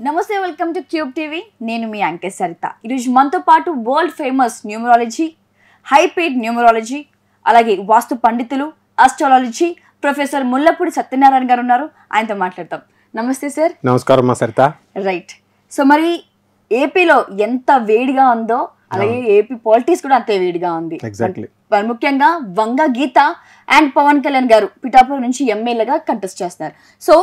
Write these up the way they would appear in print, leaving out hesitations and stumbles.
నమస్తే, welcome to cube TV. నేను మీ అంకే సరిత. ఈరోజు మనతో పాటు world famous numerology, high paid numerology, అలాగే వాస్తు పండితులు, ఆస్ట్రాలజీ ప్రొఫెసర్ ముల్లపూడి సత్యనారాయణ గారు ఉన్నారు. ఆయనతో మాట్లాడతాం. నమస్తే సార్. నమస్కారం సరిత. రైట్. సో మరి ఏపీలో ఎంత వేడిగా ఉందో అలాగే ఏపీ పాలిటిక్స్ కూడా అంతే వేడిగా ఉంది. మరి ముఖ్యంగా వంగ గీత అండ్ పవన్ కళ్యాణ్ గారు పిఠాపురం నుంచి ఎమ్మెల్యేగా కంటెస్ట్ చేస్తున్నారు. సో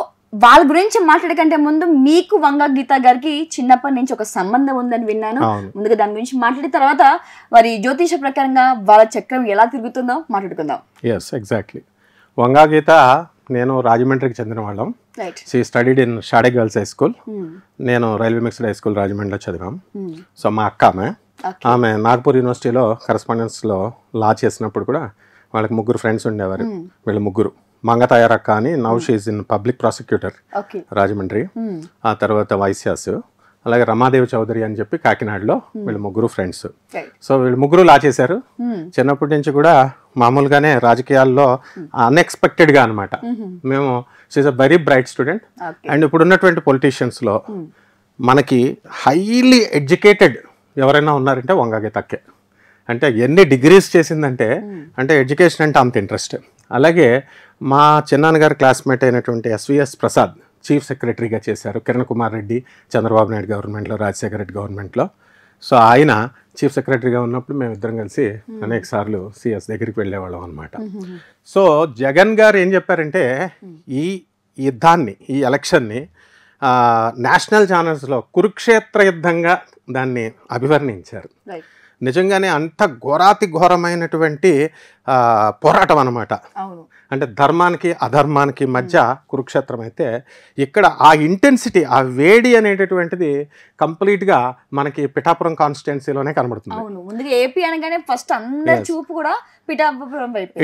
వాళ్ళ గురించి మాట్లాడే కంటే ముందు మీకు వంగ గీత గారికి చిన్నప్పటి నుంచి ఒక సంబంధం ఉందని విన్నాను. ముందుగా దాని గురించి మాట్లాడిన తర్వాత మరి జ్యోతిష ప్రకారంగా వాళ్ళ చక్రం ఎలా తిరుగుతుందో మాట్లాడుకుందాం. Yes, exactly. వంగా గీత నేను రాజమండ్రికి చెందిన వాళ్ళం. షీ స్టడీడ్ ఇన్ షాడే గర్ల్స్ హై స్కూల్. నేను రైల్వే మిక్స్డ్ హై స్కూల్ రాజమండ్రిలో చదివాం. సో మా అక్క ఆమె నాగ్పూర్ యూనివర్సిటీలో కరెస్పాండెన్స్లో లా చేసినప్పుడు కూడా వాళ్ళకి ముగ్గురు ఫ్రెండ్స్ ఉండేవారు. వీళ్ళు ముగ్గురు మంగతాయారక్క అని, now she is in public prosecutor Rajahmundry. ఆ తర్వాత వైశ్యాస్, అలాగే రమాదేవి చౌదరి అని చెప్పి కాకినాడలో. వీళ్ళు ముగ్గురు ఫ్రెండ్స్. సో వీళ్ళు ముగ్గురు లా చేశారు. చిన్నప్పటి నుంచి కూడా మామూలుగానే రాజకీయాల్లో అన్ఎక్స్పెక్టెడ్గా అనమాట. మేము she is a very bright student. And ఇప్పుడు ఉన్నటువంటి పొలిటీషియన్స్లో మనకి హైలీ ఎడ్యుకేటెడ్ ఎవరైనా ఉన్నారంటే వంగా గీతక్కే. అంటే ఎన్ని డిగ్రీస్ చేసిందంటే, అంటే ఎడ్యుకేషన్ అంటే అంత ఇంట్రెస్ట్. అలాగే మా చిన్నాన్నగారి క్లాస్మేట్ అయినటువంటి ఎస్విఎస్ ప్రసాద్ చీఫ్ సెక్రటరీగా చేశారు. కిరణ్ కుమార్ రెడ్డి చంద్రబాబు నాయుడు గవర్నమెంట్లో, రాజశేఖర రెడ్డి గవర్నమెంట్లో. సో ఆయన చీఫ్ సెక్రటరీగా ఉన్నప్పుడు మేము ఇద్దరం కలిసి అనేక సార్లు సిఎస్ దగ్గరికి వెళ్ళేవాళ్ళం అనమాట. సో జగన్ గారు ఏం చెప్పారంటే, ఈ యుద్ధాన్ని, ఈ ఎలక్షన్ని నేషనల్ ఛానల్స్లో కురుక్షేత్ర యుద్ధంగా దాన్ని అభివర్ణించారు. నిజంగానే అంత ఘోరాతి ఘోరమైనటువంటి పోరాటం అన్నమాట. అంటే ధర్మానికి అధర్మానికి మధ్య కురుక్షేత్రం అయితే, ఇక్కడ ఆ ఇంటెన్సిటీ, ఆ వేడి అనేటటువంటిది కంప్లీట్గా మనకి పిఠాపురం కాన్స్టిట్యున్సీలోనే కనబడుతుంది.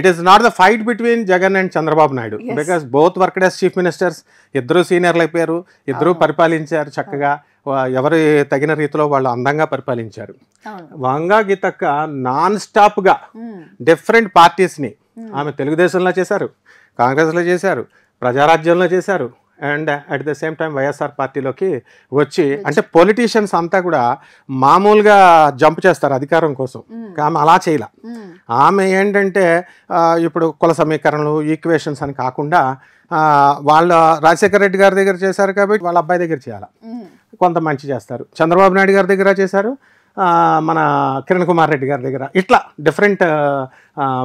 It is not the fight between Jagan and Chandrababu Naidu, because both worked as chief ministers. ఇద్దరు సీనియర్లు అయిపోయారు, ఇద్దరు పరిపాలించారు చక్కగా. ఎవరు తగిన రీతిలో వాళ్ళు అందంగా పరిపాలించారు. వంగా గీతక్క నాన్ స్టాప్గా డిఫరెంట్ పార్టీస్ని ఆమె తెలుగుదేశంలో చేశారు, కాంగ్రెస్లో చేశారు, ప్రజారాజ్యంలో చేశారు, and at the same time YSR పార్టీలోకి వచ్చి, అంటే పొలిటీషియన్స్ అంతా కూడా మామూలుగా జంప్ చేస్తారు అధికారం కోసం. ఆమె అలా చేయాల. ఆమె ఏంటంటే ఇప్పుడు కుల సమీకరణలు, ఈక్వేషన్స్ అని కాకుండా వాళ్ళ రాజశేఖర రెడ్డి గారి దగ్గర చేశారు కాబట్టి వాళ్ళ అబ్బాయి దగ్గర చేయాలి, కొంత మంచి చేస్తారు. చంద్రబాబు నాయుడు గారి దగ్గర చేశారు, మన కిరణ్ కుమార్ రెడ్డి గారి దగ్గర. ఇట్లా డిఫరెంట్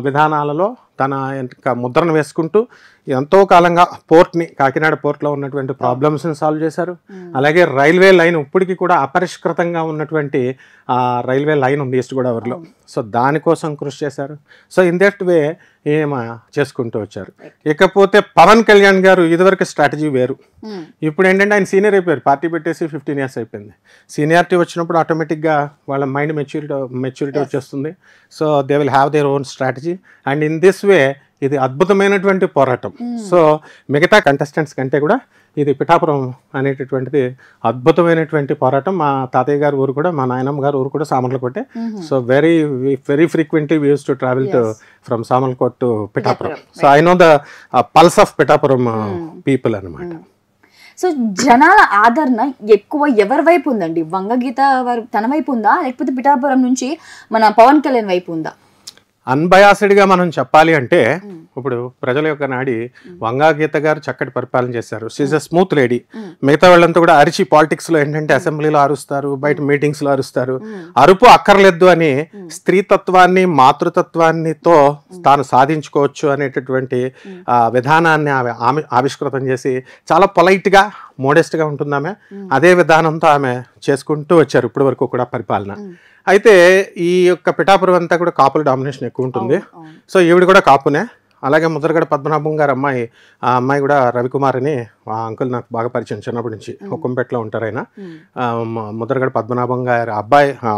విధానాలలో తన ముద్రను వేసుకుంటూ ఎంతో కాలంగా పోర్ట్ని, కాకినాడ పోర్ట్లో ఉన్నటువంటి ప్రాబ్లమ్స్ని సాల్వ్ చేశారు. అలాగే రైల్వే లైన్ ఇప్పటికీ కూడా అపరిష్కృతంగా ఉన్నటువంటి రైల్వే లైన్ ఉంది ఈస్ట్ గోదావరిలో. సో దానికోసం కృషి చేశారు. సో ఇన్ దట్ వే ఏమో చేసుకుంటూ వచ్చారు. ఇకపోతే పవన్ కళ్యాణ్ గారు ఇదివరకు స్ట్రాటజీ వేరు. ఇప్పుడు ఏంటంటే ఆయన సీనియర్ అయిపోయారు, పార్టీ పెట్టేసి 15 years అయిపోయింది. సీనియారిటీ వచ్చినప్పుడు ఆటోమేటిక్గా వాళ్ళ మైండ్ మెచ్యూరిటీ వచ్చేస్తుంది. So they will have their own strategy. And in this way ఇది అద్భుతమైనటువంటి పోరాటం. సో మిగతా కంటెస్టెంట్స్ కంటే కూడా ఇది పిఠాపురం అనేటటువంటిది అద్భుతమైనటువంటి పోరాటం. మా తాతయ్య గారి ఊరు కూడా, మా నాయనమ్మ గారి ఊరు కూడా సామర్లకోటే. So very frequently we use to travel to from Samarlakota to Pithapuram. So I know the pulse of Pithapuram people అనమాట. సో జనాల ఆదరణ ఎక్కువ ఎవరి వైపు ఉందండి? వంగ గీత తన వైపు ఉందా, లేకపోతే పిఠాపురం నుంచి మన పవన్ కళ్యాణ్ వైపు ఉందా? అన్బయాస్డ్గా మనం చెప్పాలి అంటే, ఇప్పుడు ప్రజల యొక్క నాడి వంగా గీత గారు చక్కటి పరిపాలన చేశారు. She is a smooth lady. మిగతా వాళ్ళంతా కూడా అరిచి పాలిటిక్స్లో ఏంటంటే అసెంబ్లీలో అరుస్తారు, బయట మీటింగ్స్లో అరుస్తారు. అరుపు అక్కర్లేదు అని స్త్రీతత్వాన్ని, మాతృతత్వాన్నితో తాను సాధించుకోవచ్చు అనేటటువంటి విధానాన్ని ఆమె ఆవిష్కృతం చేసి చాలా పొలైట్గా, మోడెస్ట్గా ఉంటుంది ఆమె. అదే విధానంతో ఆమె చేసుకుంటూ వచ్చారు ఇప్పటి వరకు కూడా పరిపాలన. అయితే ఈ యొక్క పిఠాపురం అంతా కూడా కాపుల డామినేషన్ ఎక్కువ ఉంటుంది. సో ఈవిడ కూడా కాపునే. అలాగే ముద్రగడ పద్మనాభం గారు అమ్మాయి, ఆ అమ్మాయి కూడా రవికుమార్ అని, ఆ అంకుల్ నాకు బాగా పరిచయం చిన్నప్పటి నుంచి. హుకుంపేటలో ఉంటారు ఆయన. ముద్రగడ పద్మనాభం గారి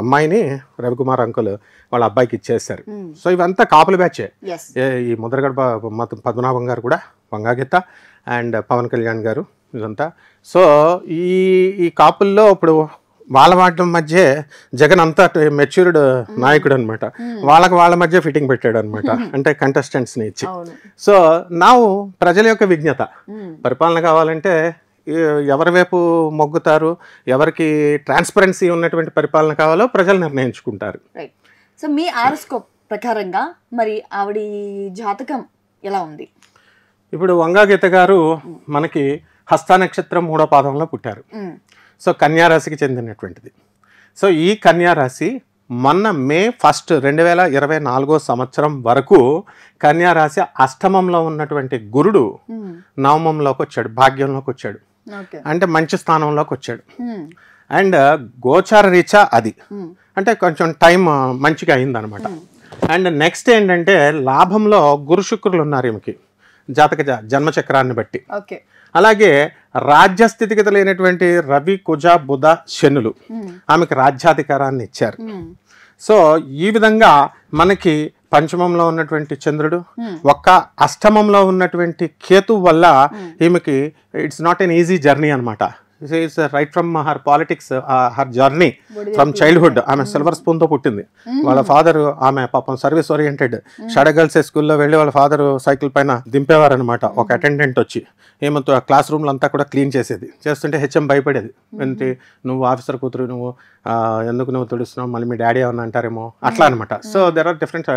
అమ్మాయిని రవికుమార్ అంకుల్ వాళ్ళ అబ్బాయికి ఇచ్చేసారు. సో ఇవంతా కాపుల బ్యాచే. ఈ ముద్రగడ పద్మనాభం గారు కూడా, వంగా గీత అండ్ పవన్ కళ్యాణ్ గారు, ఇదంతా. సో ఈ కాపుల్లో ఇప్పుడు వాళ్ళ వాటి మధ్య జగన్ అంతా మెచ్యూర్డ్ నాయకుడు అనమాట. వాళ్ళ మధ్య ఫిట్టింగ్ పెట్టాడు అనమాట, అంటే కంటెస్టెంట్స్ని ఇచ్చి. సో నా ప్రజల యొక్క విజ్ఞత, పరిపాలన కావాలంటే ఎవరి వైపు మొగ్గుతారు, ఎవరికి ట్రాన్స్పరెన్సీ ఉన్నటువంటి పరిపాలన కావాలో ప్రజలు నిర్ణయించుకుంటారు. రైట్. సో మీ ఆరోస్కోప్ ప్రకారంగా మరి ఆవిడ జాతకం ఎలా ఉంది? ఇప్పుడు వంగా గీత గారు మనకి హస్త నక్షత్రం 3వ పాదంలో పుట్టారు. సో కన్యారాశికి చెందినటువంటిది. సో ఈ కన్యారాశి మొన్న మే 1, 2024 సంవత్సరం వరకు కన్యారాశి అష్టమంలో ఉన్నటువంటి గురుడు నవమంలోకి వచ్చాడు, భాగ్యంలోకి వచ్చాడు, అంటే మంచి స్థానంలోకి వచ్చాడు. అండ్ గోచార రీత్యా అది అంటే కొంచెం టైం మంచిగా అయిందనమాట. అండ్ నెక్స్ట్ ఏంటంటే లాభంలో గురు శుక్రులు ఉన్నారు ఈమెకి జాతక జన్మచక్రాన్ని బట్టి. అలాగే రాజ్యస్థితిగత లేనటువంటి రవి, కుజ, బుధ, శనులు ఆమెకు రాజ్యాధికారాన్ని ఇచ్చారు. సో ఈ విధంగా మనకి పంచమంలో ఉన్నటువంటి చంద్రుడు, ఒక్క అష్టమంలో ఉన్నటువంటి కేతు వల్ల ఈమెకి it's not an easy journey అనమాట. Right from her politics, her journey from childhood. ఆమె సిల్వర్ స్పూన్తో పుట్టింది. వాళ్ళ ఫాదర్, ఆమె పాపం సర్వీస్ ఓరియంటెడ్ షాడో గర్ల్స్ స్కూల్లో వెళ్ళి వాళ్ళ ఫాదర్ సైకిల్ పైన దింపేవారు అనమాట. ఒక అటెండెంట్ వచ్చి ఏమంతో క్లాస్ రూమ్లు అంతా కూడా క్లీన్ చేసేది. చేస్తుంటే హెచ్ఎం భయపడేది, ఏంటి నువ్వు ఆఫీసర్ కూతురు, నువ్వు ఎందుకు నువ్వు తుడుస్తున్నావు, మళ్ళీ మీ డాడీ ఏమన్నా అంటారేమో, అట్లా అనమాట. So there are different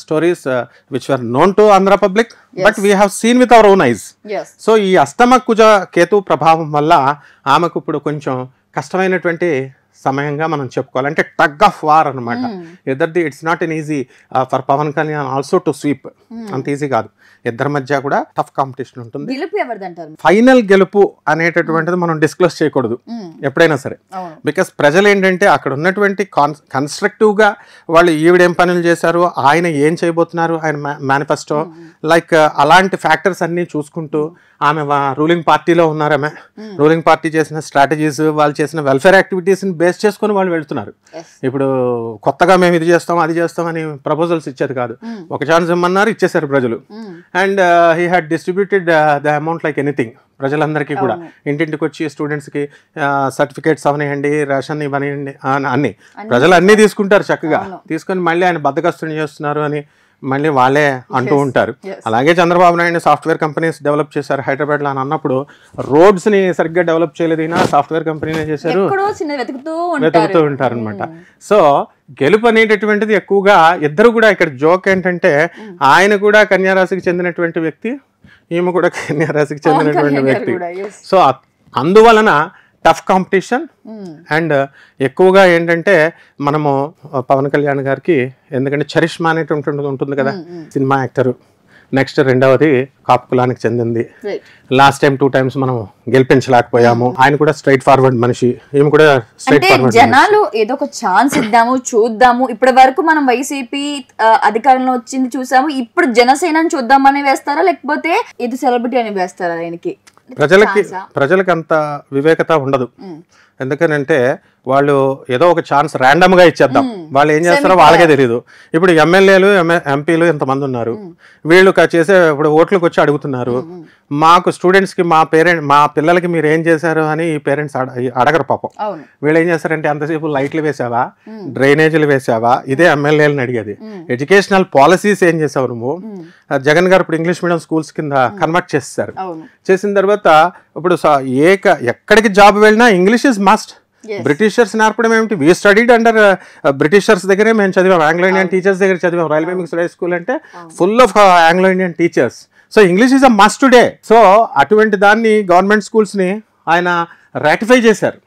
stories which are known to Andhra public, but we have seen with our own eyes. So ఈ అష్టమ కుజ కేతు ప్రభావం వల్ల ఆమెకు ఇప్పుడు కొంచెం కష్టమైనటువంటి సమయంగా మనం చెప్పుకోవాలి. అంటే టగ్ ఆఫ్ వార్ అనమాట. ఇద్దరిది it's not an easy for Pawan Kalyan also to sweep. అంత ఈజీ కాదు. ఇద్దరి మధ్య కూడా టఫ్ కాంపిటీషన్ ఉంటుంది. ఫైనల్ గెలుపు అనేటటువంటిది మనం డిస్క్లోజ్ చేయకూడదు ఎప్పుడైనా సరే. బికాస్ ప్రజలు ఏంటంటే అక్కడ ఉన్నటువంటి కన్స్ట్రక్టివ్ గా వాళ్ళు ఈవిడేం పనులు చేశారు, ఆయన ఏం చేయబోతున్నారు, ఆయన మేనిఫెస్టో, లైక్ అలాంటి ఫ్యాక్టర్స్ అన్ని చూసుకుంటూ ఆమె రూలింగ్ పార్టీలో ఉన్నారు. ఆమె రూలింగ్ పార్టీ చేసిన స్ట్రాటజీస్, వాళ్ళు చేసిన వెల్ఫేర్ యాక్టివిటీస్ ని బేస్ చేసుకుని వాళ్ళు వెళ్తున్నారు. ఇప్పుడు కొత్తగా మేము ఇది చేస్తాం అది చేస్తాం అని ప్రపోజల్స్ ఇచ్చేది కాదు. ఒక ఛాన్స్ ఇమ్మన్నారు, ఇచ్చేసారు ప్రజలు. And he had distributed the amount like anything. ప్రజలందరికీ కూడా ఇంటింటికి వచ్చి స్టూడెంట్స్కి సర్టిఫికేట్స్ అవనివ్వండి, రేషన్ ఇవ్వనివ్వండి, అన్ని ప్రజలు అన్నీ తీసుకుంటారు చక్కగా. తీసుకొని మళ్ళీ ఆయన బద్దకస్తుని చేస్తున్నారు అని మళ్ళీ వాళ్ళే అంటూ ఉంటారు. అలాగే Chandrababu Naidu software companies develop చేశారు హైదరాబాద్లో అని అన్నప్పుడు రోడ్స్ని సరిగ్గా డెవలప్ చేయలేదు, సాఫ్ట్వేర్ కంపెనీనే చేశారు, వెతుకుతూ ఉంటారు అనమాట. సో గెలుపు అనేటటువంటిది ఎక్కువగా ఇద్దరు కూడా, ఇక్కడ జోక్ ఏంటంటే ఆయన కూడా కన్యారాశికి చెందినటువంటి వ్యక్తి, ఈమె కూడా కన్యారాశికి చెందినటువంటి వ్యక్తి. సో అందువలన టఫ్ కాంపిటీషన్. అండ్ ఎక్కువగా ఏంటంటే మనము పవన్ కళ్యాణ్ గారికి ఎందుకంటే చరిష్మా అనేటువంటి ఉంటుంది కదా, సినిమా యాక్టర్. నెక్స్ట్ రెండవది కాపు కులానికి చెందింది. లాస్ట్ టైం 2 times మనం గెలిపించలేకపోయాము. ఆయన కూడా స్ట్రైట్ ఫార్వర్డ్ మనిషి, ఈమె కూడా స్ట్రైట్ ఫార్వర్డ్. జనాలు ఏదో ఒక ఛాన్స్ ఇద్దాము, చూద్దాము. ఇప్పటి వరకు మనం వైసీపీ అధికారంలో వచ్చింది చూసాము, ఇప్పుడు జనసేనని చూద్దామని వేస్తారా, లేకపోతే ఇది సెలబ్రిటీ అని వేస్తారా? ఆయనకి ప్రజలకి అంత వివేకత ఉండదు. ఎందుకనంటే వాళ్ళు ఏదో ఒక ఛాన్స్ ర్యాండమ్ గా ఇచ్చేద్దాం, వాళ్ళు ఏం చేస్తారో వాళ్ళకే తెలియదు. ఇప్పుడు ఎమ్మెల్యేలు ఎంపీలు ఎంతమంది ఉన్నారు, వీళ్ళు చేసే ఇప్పుడు ఓట్లకు వచ్చి అడుగుతున్నారు. మాకు స్టూడెంట్స్ కి మా పిల్లలకి మీరు ఏం చేశారు అని ఈ పేరెంట్స్ అడగరు పాపం. వీళ్ళు ఏం చేస్తారంటే అంతసేపు లైట్లు వేసావా, డ్రైనేజీలు వేసావా, ఇదే ఎమ్మెల్యేలను అడిగేది. ఎడ్యుకేషనల్ పాలసీస్ ఏం చేసావు నువ్వు? జగన్ గారు ఇప్పుడు ఇంగ్లీష్ మీడియం స్కూల్స్ కింద కన్వర్ట్ చేస్తారు. చేసిన తర్వాత ఇప్పుడు ఎక్కడికి జాబ్ వెళ్ళినా ఇంగ్లీష్ ఇస్ మస్ట్. బ్రిటిషర్స్ నేర్పడం ఏమిటి? వీ స్టడీడ్ అండర్ బ్రిటిషర్స్ దగ్గరే మేము చదివాం, ఆంగ్లో ఇండియన్ టీచర్స్ దగ్గర చదివాం. రైల్వే మిక్స్డ్ హై స్కూల్ అంటే full of Anglo Indian teachers. So English is a must today. So అటువంటి దాన్ని గవర్నమెంట్ స్కూల్స్ ని ఆయన రాటిఫై చేశారు,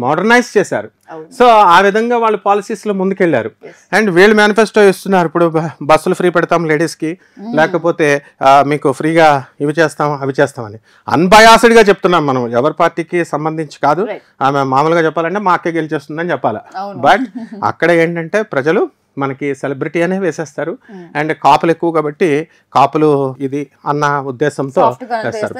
మోడర్నైజ్ చేశారు. సో ఆ విధంగా వాళ్ళు పాలసీస్ లో ముందుకెళ్లారు. అండ్ వీళ్ళు మేనిఫెస్టో ఇస్తున్నారు, ఇప్పుడు బస్సులు ఫ్రీ పెడతాం లేడీస్ కి, లేకపోతే మీకు ఫ్రీగా ఇవి చేస్తాం అవి చేస్తామని. అన్బయాస్డ్ గా చెప్తున్నాం మనం, ఎవరి పార్టీకి సంబంధించి కాదు. ఆమె మామూలుగా చెప్పాలంటే మా అక్కే గెలిచేస్తుందని చెప్పాలి. బట్ అక్కడ ఏంటంటే ప్రజలు మనకి సెలబ్రిటీ అనే వేసేస్తారు. అండ్ కాపులు ఎక్కువ కాబట్టి కాపులు ఇది అన్న ఉద్దేశంతో వేస్తారు.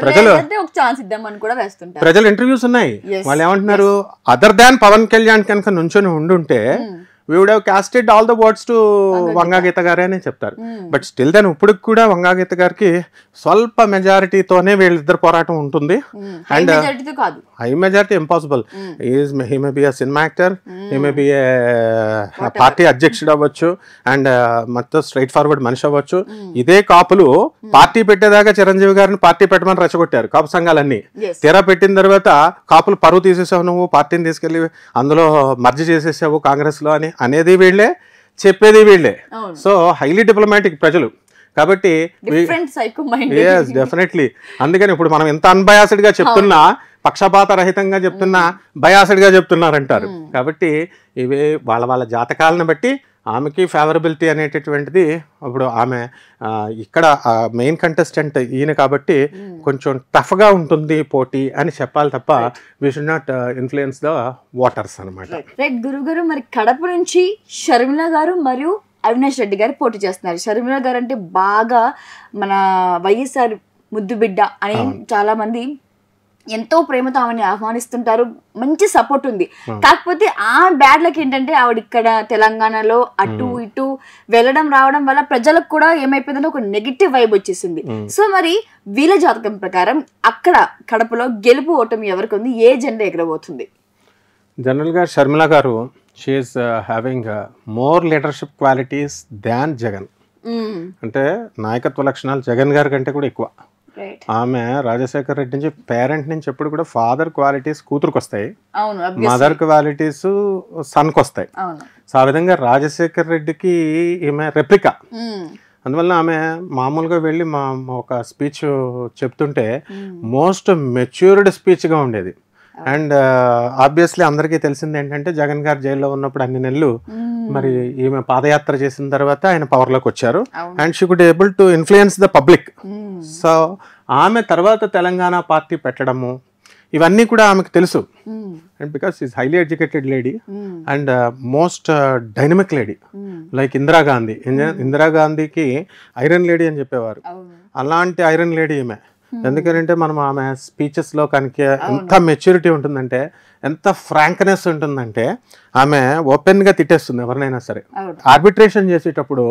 ప్రజలు ఇంటర్వ్యూస్ ఉన్నాయి, వాళ్ళు ఏమంటున్నారు, అదర్ దాన్ పవన్ కళ్యాణ్ కనుక నుంచొని ఉండుంటే we would have casted all the votes to Vanga గీత గారే అని చెప్తారు. బట్ స్టిల్ దెన్ ఇప్పుడు కూడా వంగా గీత గారికి స్వల్ప మెజారిటీతోనే వీళ్ళిద్దరు పోరాటం ఉంటుంది. And high majority impossible. He may be a cinema actor, he may be A party అధ్యక్షుడు అవ్వచ్చు, అండ్ మొత్తం స్ట్రైట్ ఫార్వర్డ్ మనిషి అవ్వచ్చు. ఇదే కాపులు పార్టీ పెట్టేదాకా చిరంజీవి గారిని పార్టీ పెట్టమని రెచ్చగొట్టారు కాపు సంఘాలన్నీ. తీరా పెట్టిన తర్వాత కాపులు పరువు తీసేసావు, నువ్వు పార్టీని తీసుకెళ్లి అందులో మర్జీ చేసేసావు కాంగ్రెస్ లో అని అనేది వీళ్ళే, చెప్పేది వీళ్ళే. సో హైలీ డిప్లొమాటిక్ ప్రజలు కాబట్టి డెఫినెట్లీ. అందుకని ఇప్పుడు మనం ఎంత అన్బయాస్డ్ గా చెప్తున్నా, పక్షపాత రహితంగా చెప్తున్నా బయాస్డ్ గా చెప్తున్నారంటారు. కాబట్టి ఇవి వాళ్ళ వాళ్ళ జాతకాలను బట్టి ఆమెకి ఫేవరబిలిటీ అనేటటువంటిది. ఇప్పుడు ఆమె ఇక్కడ మెయిన్ కంటెస్టెంట్ ఈయన కాబట్టి కొంచెం టఫ్గా ఉంటుంది పోటీ అని చెప్పాలి తప్ప we should not influence the waters అనమాట. రైట్ గురుగారు, మరి కడప నుంచి షర్మిల గారు మరియు అవినాష్ రెడ్డి గారు పోటీ చేస్తున్నారు. షర్మిల గారు అంటే బాగా మన వైఎస్ఆర్ ముద్దు బిడ్డ అని చాలా మంది ఎంతో ప్రేమతో ఆమెని ఆహ్వానిస్తుంటారు, మంచి సపోర్ట్ ఉంది. కాకపోతే ఆ బ్యాడ్ లక్ ఏంటంటే ఆవిడ ఇక్కడ తెలంగాణలో అటు ఇటు వెళ్ళడం రావడం వల్ల ప్రజలకు కూడా ఏమైపోయిందంటే ఒక నెగిటివ్ వైబ్ వచ్చేసింది. సో మరి వీళ్ళ జాతకం ప్రకారం అక్కడ కడపలో గెలుపు ఓటమి ఎవరికి ఉంది, ఏ జెండా ఎగరబోతుంది? జనరల్గా Sharmila garu she is having more leadership qualities than Jagan. అంటే నాయకత్వ లక్షణాలు జగన్ గారి కంటే కూడా ఎక్కువ. ఆమె రాజశేఖర్ రెడ్డి నుంచి పేరెంట్ నుంచి ఎప్పుడు కూడా ఫాదర్ క్వాలిటీస్ కూతురుకు వస్తాయి, మదర్ క్వాలిటీస్ సన్కి వస్తాయి. సో ఆ విధంగా రాజశేఖర్ రెడ్డికి ఈమె రెప్లికా. అందువల్ల ఆమె మామూలుగా వెళ్ళి మా ఒక స్పీచ్ చెప్తుంటే మోస్ట్ మెచ్యూర్డ్ స్పీచ్గా ఉండేది. అండ్ ఆబ్వియస్లీ అందరికీ తెలిసింది ఏంటంటే జగన్ గారు జైల్లో ఉన్నప్పుడు అన్ని నెలలు మరి ఈమె పాదయాత్ర చేసిన తర్వాత ఆయన పవర్లోకి వచ్చారు. And she could able to influence the public. So ఆమె తర్వాత తెలంగాణ పార్టీ పెట్టడము ఇవన్నీ కూడా ఆమెకు తెలుసు. And because is highly educated lady and most dynamic lady like Indira Gandhi. ఇందిరాగాంధీకి ఐరన్ లేడీ అని చెప్పేవారు, అలాంటి ఐరన్ లేడీ ఈమె. ఎందుకంటే మనం ఆమె స్పీచెస్లో కనుక ఎంత మెచ్యూరిటీ ఉంటుందంటే, ఎంత ఫ్రాంక్నెస్ ఉంటుందంటే ఆమె ఓపెన్గా తిట్టేస్తుంది ఎవరినైనా సరే. ఆర్బిట్రేషన్ చేసేటప్పుడు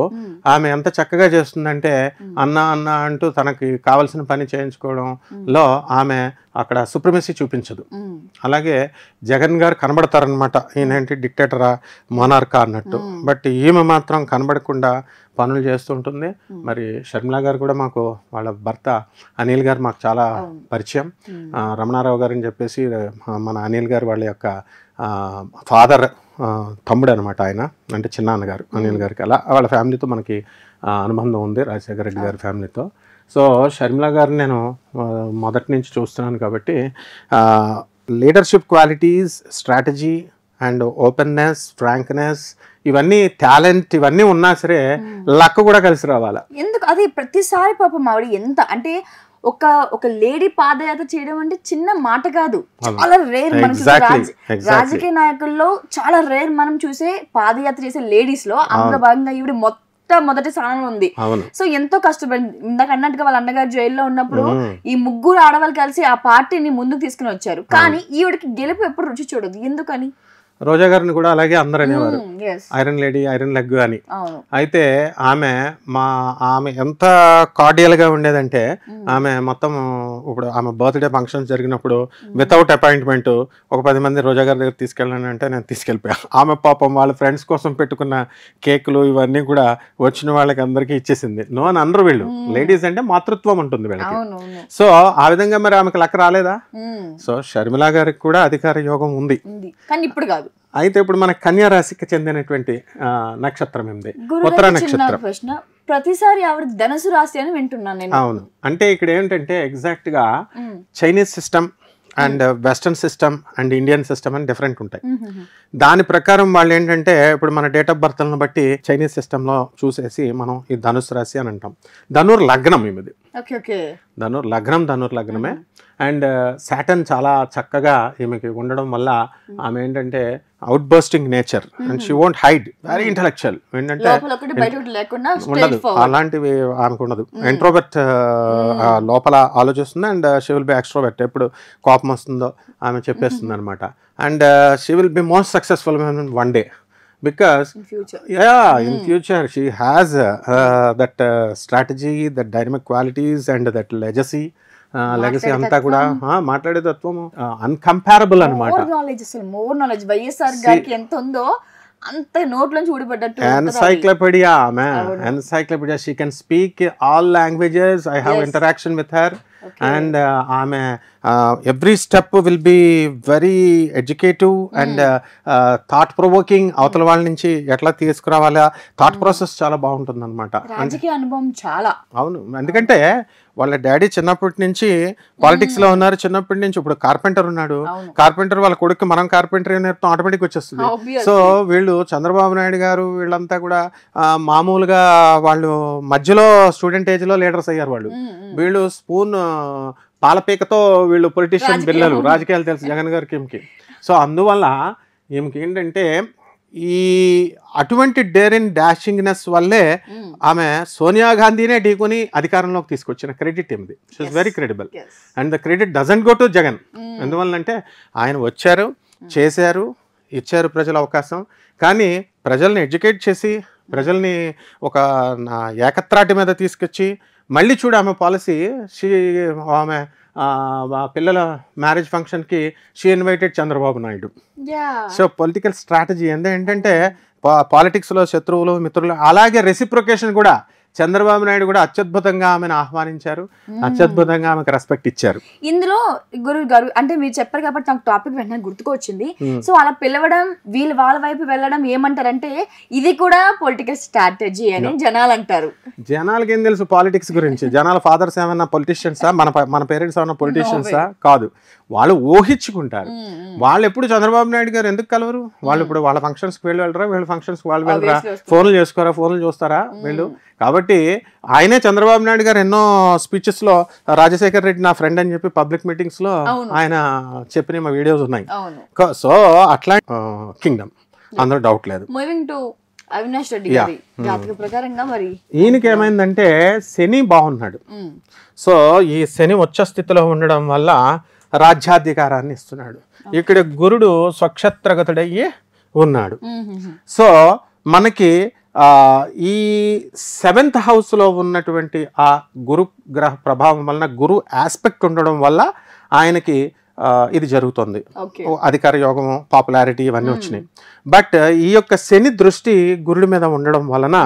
ఆమె ఎంత చక్కగా చేస్తుందంటే అన్న అన్న అంటూ తనకి కావాల్సిన పని చేయించుకోవడంలో ఆమె అక్కడ సుప్రమసీ చూపించదు. అలాగే జగన్ గారు కనబడతారనమాట, ఈయనేంటి డిక్టేటరా మోనార్కా అన్నట్టు. బట్ ఈమె మాత్రం కనబడకుండా పనులు చేస్తుంటుంది. మరి షర్మిల గారు కూడా మాకు వాళ్ళ భర్త అనిల్ గారు మాకు చాలా పరిచయం. రమణారావు గారు అని చెప్పేసి మన అనిల్ గారు వాళ్ళ యొక్క ఫాదర్ తమ్ముడు అనమాట ఆయన, అంటే చిన్నాన్నగారు అనిల్ గారికి. అలా వాళ్ళ ఫ్యామిలీతో మనకి అనుబంధం ఉంది, రాజశేఖర రెడ్డి గారి ఫ్యామిలీతో. సో షర్మిల గారిని నేను మొదటి నుంచి చూస్తున్నాను కాబట్టి leadership qualities, strategy and openness, frankness, ఇవన్నీ టాలెంట్ ఇవన్నీ ఉన్నా సరే లక్ కూడా కలిసి రావాలి. ఎందుకు అది ప్రతిసారి పాపం ఆవిడ ఎంత అంటే ఒక లేడీ పాదయాత్ర చేయడం అంటే చిన్న మాట కాదు, చాలా రేర్. మనం రాజకీయ నాయకుల్లో చాలా రేర్ మనం చూసే పాదయాత్ర చేసే లేడీస్ లో. అందులో భాగంగా ఈవిడ మొదటి స్థానంలో ఉంది. సో ఎంతో కష్టపడి ఇందాక అన్నట్టుగా వాళ్ళ అన్నగారు జైల్లో ఉన్నప్పుడు ఈ ముగ్గురు ఆడవాళ్ళు కలిసి ఆ పార్టీని ముందుకు తీసుకుని వచ్చారు. కానీ ఈవిడకి గెలుపు ఎప్పుడు రుచి చూడదు, ఎందుకని? రోజా గారిని కూడా అలాగే అందరూ అనేవారు ఐరన్ లేడీ, ఐరన్ లెగ్ అని. అయితే ఆమె ఎంత కార్డియల్గా ఉండేదంటే ఆమె మొత్తం ఇప్పుడు ఆమె బర్త్డే ఫంక్షన్స్ జరిగినప్పుడు వితౌట్ అపాయింట్మెంట్ ఒక 10 మంది రోజా గారి దగ్గర తీసుకెళ్ళాను అంటే నేను తీసుకెళ్ళిపోయాను. ఆమె పాపం వాళ్ళ ఫ్రెండ్స్ కోసం పెట్టుకున్న కేకులు ఇవన్నీ కూడా వచ్చిన వాళ్ళకి అందరికీ ఇచ్చేసింది. నో అని అందరూ వీళ్ళు లేడీస్ అంటే మాతృత్వం ఉంటుంది వీళ్ళకి. సో ఆ విధంగా మరి ఆమెకు లెక్క రాలేదా? సో షర్మిల గారికి కూడా అధికార యోగం ఉంది, కానీ ఇప్పుడు కాదు. అయితే ఇప్పుడు మన కన్యా రాశికి చెందినటువంటి నక్షత్రం ఏంది? ఉత్తర నక్షత్రం. ప్రతిసారి ఆవిడ ధనుసు రాశి అని వింటున్నాను నేను. అవును, అంటే ఇక్కడ ఏంటంటే ఎగ్జాక్ట్ గా Chinese system and western system and Indian system అని డిఫరెంట్ ఉంటాయి. దాని ప్రకారం వాళ్ళు ఏంటంటే ఇప్పుడు మన డేట్ ఆఫ్ బర్త్లను బట్టి చైనీస్ సిస్టంలో చూసేసి మనం ఈ ధనుసు రాశి అని అంటాం. ధనుర్ లగ్నం ఈమెది. ధనుర్ లగ్నమే. అండ్ సాటర్న్ చాలా చక్కగా ఈమెకి ఉండడం వల్ల ఆమె ఏంటంటే out bursting nature and she won't hide, very intellectual. ఏంటంటే ఉండదు, అలాంటివి ఆమెకు ఉండదు. ఇంట్రోవర్ట్ లోపల ఆలోచిస్తుంది and she will be extrovert. ఎప్పుడు కోపం వస్తుందో ఆమె చెప్పేస్తుంది అనమాట. And she will be most successful one day because in future she has that strategy, that dynamic qualities and that legacy legacy అంతా కూడా మాట్లాడే తత్వము అన్కంపారబుల్ అనమాట. మోర్ నాలెడ్జ్ వైఎస్ఆర్ గారికి ఎంత ఉందో అంత నోట్లోంచి ఊడిపడ్డట్టు. ఎన్సైక్లోపీడియా ఆమె, encyclopedia. She can speak all languages. I have interaction with her and ఆమె every step will be very educative and thought provoking. అవతల వాళ్ళ నుంచి ఎట్లా తీసుకురావాలా థాట్ ప్రాసెస్ చాలా బాగుంటుంది అనమాట. రాజకీయ అనుభవం చాలా. అవును, ఎందుకంటే వాళ్ళ డాడీ చిన్నప్పటి నుంచి పాలిటిక్స్ లో ఉన్నారు. చిన్నప్పటి నుంచి ఇప్పుడు కార్పెంటర్ ఉన్నాడు. కార్పెంటర్ వాళ్ళ కొడుకు మనం కార్పెంటర్ నేర్పుతాం, ఆటోమేటిక్ వచ్చేస్తుంది. సో వీళ్ళు చంద్రబాబు నాయుడు గారు వీళ్ళంతా కూడా మామూలుగా వాళ్ళు మధ్యలో స్టూడెంట్ ఏజ్ లో లీడర్స్ అయ్యారు వాళ్ళు. వీళ్ళు స్పూన్ పాలపీకతో వీళ్ళు పొలిటీషియన్ పిల్లలు, రాజకీయాలు తెలుసు జగన్ గారికి ఈమెకి. సో అందువల్ల ఈమెకి ఏంటంటే ఈ అటువంటి డేర్ అండ్ డాషింగ్నెస్ వల్లే ఆమె సోనియా గాంధీనే ఢీకొని అధికారంలోకి తీసుకొచ్చిన క్రెడిట్ ఏమిది. She is very credible and the credit doesn't go to Jagan. ఎందువల్లంటే ఆయన వచ్చారు, చేశారు, ఇచ్చారు ప్రజల అవకాశం. కానీ ప్రజల్ని ఎడ్యుకేట్ చేసి ప్రజల్ని ఒక ఏకత్రాటి మీద తీసుకొచ్చి మళ్ళీ చూడు ఆమె పాలసీ. ఆమె పిల్లల మ్యారేజ్ ఫంక్షన్కి she invited Chandrababu Naidu. So political strategy ఏంటంటే పాలిటిక్స్లో శత్రువులు మిత్రులు, అలాగే రెసిప్రొకేషన్ కూడా చంద్రబాబు నాయుడు కూడా అత్యద్భుతంగా ఆమెను ఆహ్వానించారు, అత్యద్భుతంగా ఆమెకు రెస్పెక్ట్ ఇచ్చారు. ఇందులో గురు గారు అంటే మీరు చెప్పారు కాబట్టి నాకు టాపిక్ వెంటనే గుర్తుకొచ్చింది. సో అలా పిలవడం, వీళ్ళు వాళ్ళ వైపు వెళ్ళడం ఏమంటారంటే ఇది కూడా పొలిటికల్ స్ట్రాటజీ అని జనాలు అంటారు. జనాలకి ఏం తెలుసు పాలిటిక్స్ గురించి? జనాల ఫాదర్స్ ఏమన్నా పొలిటీషియన్సా? మన పేరెంట్స్ ఏమన్నా పొలిటీషియన్సా? కాదు, వాళ్ళు ఊహించుకుంటారు. వాళ్ళు ఎప్పుడు చంద్రబాబు నాయుడు గారు ఎందుకు కలవరు? వాళ్ళు ఇప్పుడు వాళ్ళ ఫంక్షన్స్కి వెళ్ళరా, వీళ్ళ ఫంక్షన్స్కి వాళ్ళు వెళ్ళరా, ఫోన్లు చేసుకోరా, ఫోన్లు చూస్తారా వీళ్ళు? కాబట్టి ఆయనే చంద్రబాబు నాయుడు గారు ఎన్నో స్పీచెస్లో రాజశేఖర్ రెడ్డి నా ఫ్రెండ్ అని చెప్పి పబ్లిక్ మీటింగ్స్లో ఆయన చెప్పిన మా వీడియోస్ ఉన్నాయి. సో అట్లా కింగ్డమ్, అందులో డౌట్ లేదు. మూవింగ్ టు అవినాష్ రెడ్డి గారి జాతక ప్రకారంగా మరి ఈయనకి ఏమైందంటే శని బాగున్నాడు. సో ఈ శని ఉచ్చ స్థితిలో ఉండడం వల్ల రాజ్యాధికారాన్ని ఇస్తున్నాడు. ఇక్కడ గురుడు స్వక్షత్రగతుడయ్యి ఉన్నాడు. సో మనకి ఈ 7th హౌస్లో ఉన్నటువంటి ఆ గురు గ్రహ ప్రభావం వలన, గురు ఆస్పెక్ట్ ఉండడం వల్ల ఆయనకి ఇది జరుగుతుంది. అధికార యోగము, పాపులారిటీ ఇవన్నీ వచ్చినాయి. బట్ ఈ యొక్క శని దృష్టి గురుడి మీద ఉండడం వలన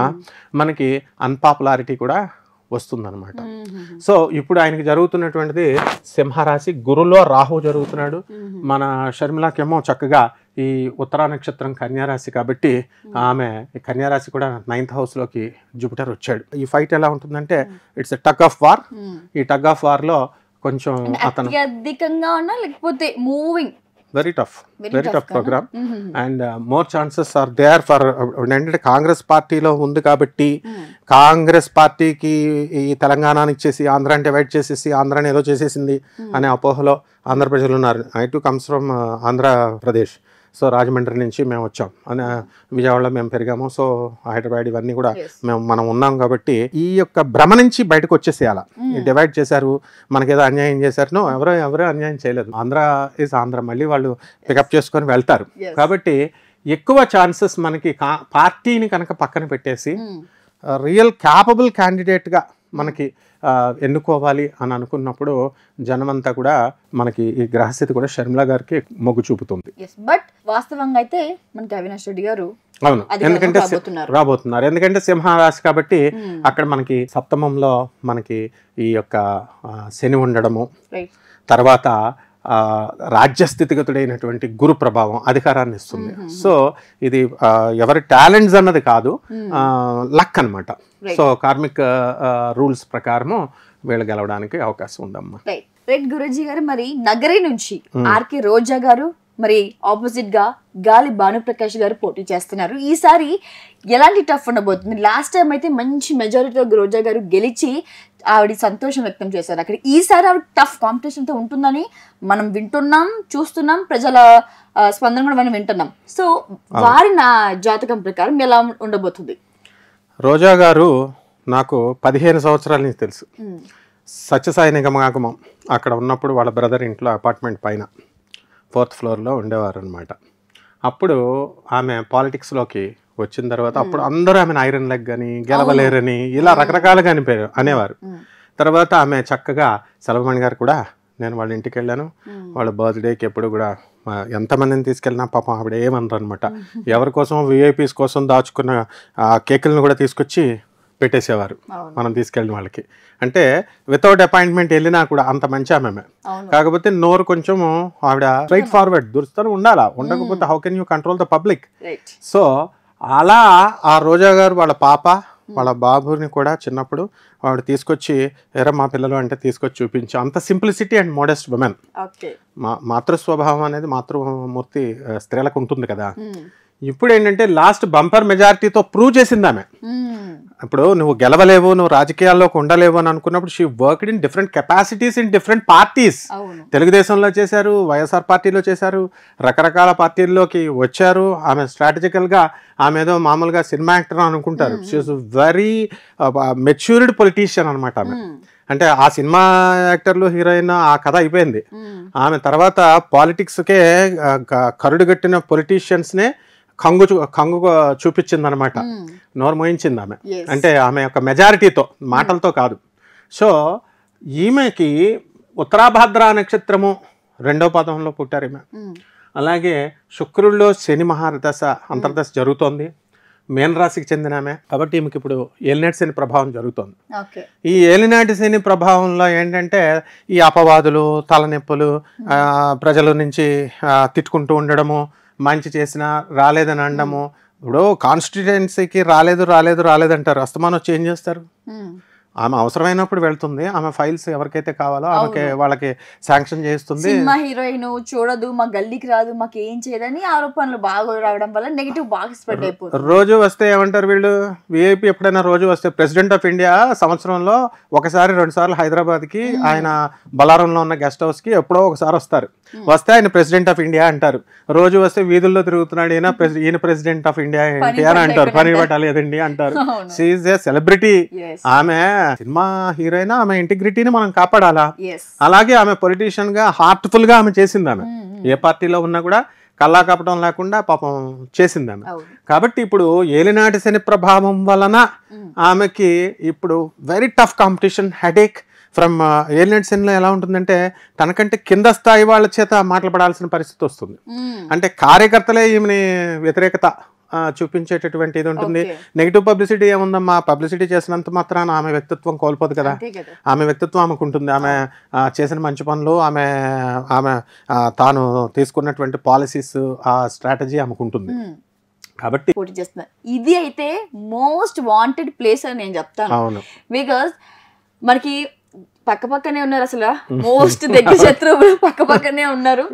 మనకి అన్పాపులారిటీ కూడా వస్తుందన్నమాట. సో ఇప్పుడు ఆయనకి జరుగుతున్నటువంటిది సింహరాశి, గురులో రాహు జరుగుతున్నాడు. మన షర్మిలాకేమో చక్కగా ఈ ఉత్తరా నక్షత్రం కన్యారాశి కాబట్టి ఆమె కన్యారాశి కూడా 9th హౌస్లోకి జూపిటర్ వచ్చాడు. ఈ ఫైట్ ఎలా ఉంటుందంటే it's a tug of war. ఈ టగ్ ఆఫ్ వార్లో కొంచెం అతను అధికంగా ఉన్నా లేకపోతే moving very tough program and more chances are there for. ఏంటంటే కాంగ్రెస్ పార్టీలో ఉంది కాబట్టి కాంగ్రెస్ పార్టీకి ఈ తెలంగాణని ఇచ్చేసి ఆంధ్రాని డివైడ్ చేసేసి ఆంధ్రాని ఏదో చేసేసింది అనే అపోహలో ఆంధ్ర ప్రజలు ఉన్నారు. I to comes from Andhra Pradesh. So Rajahmundry నుంచి మేము వచ్చాం, విజయవాడలో మేము పెరిగాము. సో హైదరాబాద్ ఇవన్నీ కూడా మనం ఉన్నాం కాబట్టి ఈ యొక్క భ్రమ నుంచి బయటకు వచ్చేసేయాల. డివైడ్ చేశారు, మనకేదో అన్యాయం చేశారు. నో, ఎవరో అన్యాయం చేయలేదు. ఆంధ్ర ఈజ్ ఆంధ్ర, మళ్ళీ వాళ్ళు పికప్ చేసుకొని వెళ్తారు. కాబట్టి ఎక్కువ ఛాన్సెస్ మనకి పార్టీని కనుక పక్కన పెట్టేసి రియల్ క్యాపబుల్ క్యాండిడేట్గా మనకి ఎన్నుకోవాలి అని అనుకున్నప్పుడు జనమంతా కూడా మనకి ఈ గ్రహస్థితి కూడా షర్మిల గారికి మొగ్గు చూపుతుంది. బట్ వాస్తవంగా అయితే మనకి అవినాష్ రెడ్డి గారు అవును, ఎందుకంటే రాబోతున్నారు. ఎందుకంటే సింహరాశి కాబట్టి అక్కడ మనకి సప్తమంలో మనకి ఈ యొక్క శని ఉండడము, తర్వాత రాజ్యస్థితిగతుడైనటువంటి గురు ప్రభావం అధికారాన్ని ఇస్తుంది. సో ఇది ఎవరి టాలెంట్స్ అన్నది కాదు, లక్ అన్నమాట. సో కార్మిక్ రూల్స్ ప్రకారము వీళ్ళు గెలవడానికి అవకాశం ఉందమ్మా. రైట్ గురూజీ గారు, మరి నగరి నుంచి ఆర్కే రోజా గారు మరి ఆపోజిట్ గా గాలి భానుప్రకాష్ గారు పోటీ చేస్తున్నారు. ఈసారి ఎలాంటి టఫ్ ఉండబోతుంది? లాస్ట్ టైం అయితే మంచి మెజారిటీతో రోజా గారు గెలిచి ఆవిడ సంతోషం వ్యక్తం చేశారు. అక్కడ ఈసారి ఆవిడ టఫ్ కాంపిటీషన్తో ఉంటుందని మనం వింటున్నాం, చూస్తున్నాం, ప్రజల స్పందన కూడా మనం వింటున్నాం. సో వారి నా జాతకం ప్రకారం ఎలా ఉండబోతుంది? రోజా గారు నాకు 15 సంవత్సరాల నుంచి తెలుసు. సత్యసాయి నిగమాగమం అక్కడ ఉన్నప్పుడు వాళ్ళ బ్రదర్ ఇంట్లో అపార్ట్మెంట్ పైన 4th ఫ్లోర్లో ఉండేవారు అనమాట. అప్పుడు ఆమె పాలిటిక్స్లోకి వచ్చిన తర్వాత అప్పుడు అందరూ ఆమెను ఐరన్ లెగ్ అని, గెలవలేరని, ఇలా రకరకాలుగా అనేవారు. తర్వాత ఆమె చక్కగా సెలవుమణి గారు కూడా నేను వాళ్ళ ఇంటికి వెళ్ళాను, వాళ్ళ బర్త్డేకి ఎప్పుడు కూడా ఎంతమందిని తీసుకెళ్ళినా పాపం ఆవిడ ఏమన్నారు అనమాట. ఎవరి కోసం విఐపీస్ కోసం దాచుకున్న కేకులను కూడా తీసుకొచ్చి పెట్టేసేవారు మనం తీసుకెళ్ళిన వాళ్ళకి. అంటే వితౌట్ అపాయింట్మెంట్ వెళ్ళినా కూడా అంత మంచి ఆమె. కాకపోతే నోరు కొంచెం ఆవిడ స్ట్రైట్ ఫార్వర్డ్ దురుస్తూనే ఉండాలా, ఉండకపోతే how can you control the public. So అలా ఆ రోజా గారు వాళ్ళ పాప వాళ్ళ బాబుని కూడా చిన్నప్పుడు ఆవిడ తీసుకొచ్చి ఎరా మా పిల్లలు అంటే తీసుకొచ్చి చూపించి, అంత సింప్లిసిటీ అండ్ మోడెస్ట్ ఉమెన్. మాతృస్వభావం అనేది మాతృమూర్తి స్త్రీలకు ఉంటుంది కదా. ఇప్పుడు ఏంటంటే లాస్ట్ బంపర్ మెజారిటీతో ప్రూవ్ చేసింది ఆమె. ఇప్పుడు నువ్వు గెలవలేవు, నువ్వు రాజకీయాల్లోకి ఉండలేవు అని అనుకున్నప్పుడు she worked in different capacities in different parties. తెలుగుదేశంలో చేశారు, వైఎస్ఆర్ పార్టీలో చేశారు, రకరకాల పార్టీల్లోకి వచ్చారు. ఆమె స్ట్రాటజికల్గా ఆమె ఏదో మామూలుగా సినిమా యాక్టర్ అనుకుంటారు. షీఈస్ వెరీ మెచ్యూర్డ్ పొలిటీషియన్ అనమాట ఆమె. అంటే ఆ సినిమా యాక్టర్లు హీరోయిన్ ఆ కథ అయిపోయింది. ఆమె తర్వాత పాలిటిక్స్కే కరుడుగట్టిన పొలిటీషియన్స్నే కంగు చూపించింది అనమాట, నోరు మోయించింది ఆమె. అంటే ఆమె యొక్క మెజారిటీతో, మాటలతో కాదు. సో ఈమెకి ఉత్తరాభాద్ర నక్షత్రము 2వ పాదంలో పుట్టారు ఈమె. అలాగే శుక్రుల్లో శని మహాదశ అంతర్దశ జరుగుతోంది, మీనరాశికి చెందిన ఆమె. కాబట్టి ఈమెకి ఇప్పుడు ఏలినాటి శని ప్రభావం జరుగుతోంది. ఈ ఏలినాటి శని ప్రభావంలో ఏంటంటే ఈ అపవాదులు, తలనొప్పులు, ప్రజల నుంచి తిట్టుకుంటూ ఉండడము, మంచి చేసినా రాలేదని అనడము. ఇప్పుడు కాన్స్టిట్యుయెన్సీకి రాలేదు అంటారు, అస్తమానం వచ్చి ఏం చేస్తారు? ఆమె అవసరమైనప్పుడు వెళ్తుంది, ఆమె ఫైల్స్ ఎవరికైతే కావాలో ఆమెకి వాళ్ళకి శాంక్షన్ చేస్తుంది. సినిమా హీరోయిన్ చూడదు, మా గల్లీకి రాదు, మాకు ఏం చేయదని ఆరోపణలు బాగా రావడం వల్ల నెగిటివ్ బాగా స్ప్రెడ్ అయిపోతుంది. రోజు వస్తే ఏమంటారు వీళ్ళు, విఐపి ఎప్పుడైనా రోజు వస్తే ప్రెసిడెంట్ ఆఫ్ ఇండియా సంవత్సరంలో 1-2 సార్లు హైదరాబాద్కి ఆయన బలారంలో ఉన్న గెస్ట్ హౌస్కి ఎప్పుడో ఒకసారి వస్తారు. వస్తే ఆయన ప్రెసిడెంట్ ఆఫ్ ఇండియా అంటారు. రోజు వస్తే వీధుల్లో తిరుగుతున్నాడు, ఈయన ప్రెసిడెంట్ ఆఫ్ ఇండియా ఏంటి అని అంటారు, పని పట్టలేదండి అంటారు. She is a celebrity. ఆమె సినిమా హీరోయిన్, ఆమె ఇంటిగ్రిటీని మనం కాపాడాలా. అలాగే ఆమె పొలిటీషియన్ గా హార్ట్ఫుల్ గా ఆమె చేసింది. ఆమె ఏ పార్టీలో ఉన్నా కూడా కల్లా కపటం లేకుండా పాపం చేసింది ఆమె. కాబట్టి ఇప్పుడు ఏలినాటి శని ప్రభావం వలన ఆమెకి ఇప్పుడు very tough competition, headache from ఏలినాటి శనిలో ఎలా ఉంటుందంటే తనకంటే కింద స్థాయి వాళ్ళ చేత మాటలు పడాల్సిన పరిస్థితి వస్తుంది. అంటే కార్యకర్తలే ఈమెని వ్యతిరేకత చూపించేటటువంటి ఇది ఉంటుంది. నెగిటివ్ పబ్లిసిటీ ఏముందమ్మా, పబ్లిసిటీ చేసినంత మాత్రాన ఆమె వ్యక్తిత్వం కోల్పోదు కదా. ఆమె వ్యక్తిత్వం ఆమెకు ఉంటుంది, ఆమె చేసిన మంచి పనులు, ఆమె తాను తీసుకున్నటువంటి పాలసీస్, ఆ స్ట్రాటజీ ఆమెకు ఉంటుంది. కాబట్టి పోటీ చేస్తున్నారు. ఇది అయితే మోస్ట్ వాంటెడ్ ప్లేస్ అని నేను చెప్తాను. బికాస్ మనకి పక్కనే ఉన్నారు, అసలు మోస్ట్ దగ్గర శత్రువులు పక్కనే ఉన్నారు.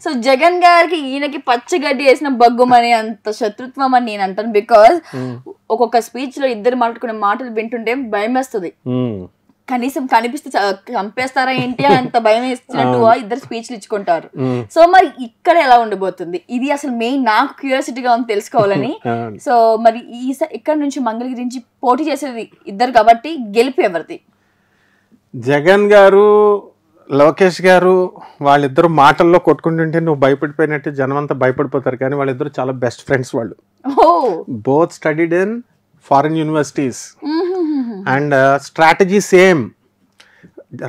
సో జగన్ గారికి ఈయనకి పచ్చగడ్డి వేసిన బగ్గుమని అంత శత్రుత్వం అని నేను అంటాను. బికాస్ ఒక్కొక్క స్పీచ్ లో ఇద్దరు మాట్లాడుకునే మాటలు వింటుంటే భయం వేస్తుంది. కనీసం కనిపిస్తే చంపేస్తారా ఏంటి అంత భయం వేస్తున్నట్టు ఇద్దరు స్పీచ్లు ఇచ్చుకుంటారు. సో మరి ఇక్కడ ఎలా ఉండబోతుంది, ఇది అసలు మెయిన్ నాకు క్యూరియాసిటీగా ఉంది తెలుసుకోవాలని. సో మరి ఇక్కడ నుంచి మంగళగిరి నుంచి పోటీ చేసేది ఇద్దరు కాబట్టి గెలుపు ఎవరిది? జగన్ గారు, లోకేష్ గారు వాళ్ళిద్దరు మాటల్లో కొట్టుకుంటుంటే నువ్వు భయపడిపోయినట్టు జనం అంతా భయపడిపోతారు. కానీ వాళ్ళిద్దరు చాలా బెస్ట్ ఫ్రెండ్స్. వాళ్ళు both studied in foreign universities and strategy same.